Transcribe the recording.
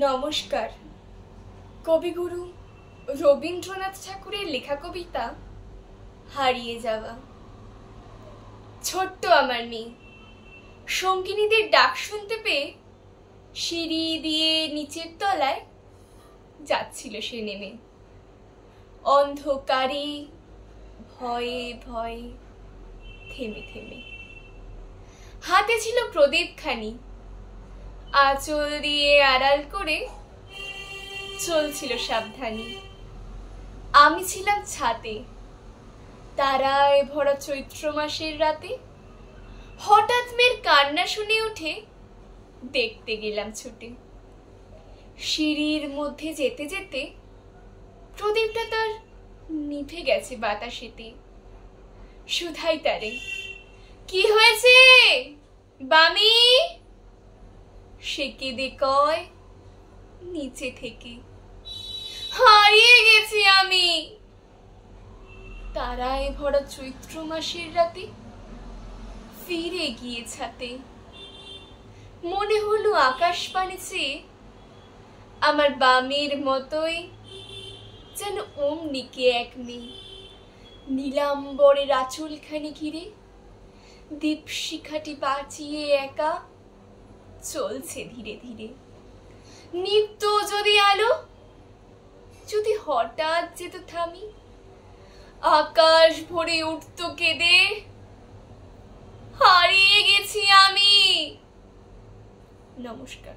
নমস্কার। কবিগুরু রবীন্দ্রনাথ ঠাকুরের লেখা কবিতা হারিয়ে যাওয়া। ছোট্ট আমার মেয়ে সঙ্গিনীদের ডাক শুনতে পেয়ে সিঁড়ি দিয়ে নিচের তলায় যাচ্ছিল সে নেমে। অন্ধকারে ভয়ে ভয়ে থেমে থেমে হাতে ছিল প্রদীপখানি, আঁচল দিয়ে আড়াল করে চলছিল সাবধানী। আমি ছিলাম ছাতে, তারায় ভরা চৈত্র মাসের রাতে। হঠাৎ মেয়ের কান্না শুনে উঠে দেখতে গেলাম ছুটে। সিঁড়ির মধ্যে যেতে যেতে প্রদীপটা তার নিভে গেছে বাতাসেতে। শুধাই তারে, কি হয়েছে বামি? সে কেঁদে কয় নিচে থেকে, হারিয়ে গেছি আমি তারায় ভরা চৈত্র মাসের রাতে। ফিরে গিয়ে ছাতে মনে হলো আকাশ পানে চেয়ে আমার বামের মতোই যেন অমনি কে এক মেয়ে। নীলাম্বরের আঁচলখানি ঘিরে দীপশিখাটি বাঁচিয়ে একা চলছে ধীরে ধীরে। নিত্য যদি আলো যদি হঠাৎ যেত থামি, আকাশ ভরে উঠত কেঁদে, হারিয়ে গেছি আমি। নমস্কার।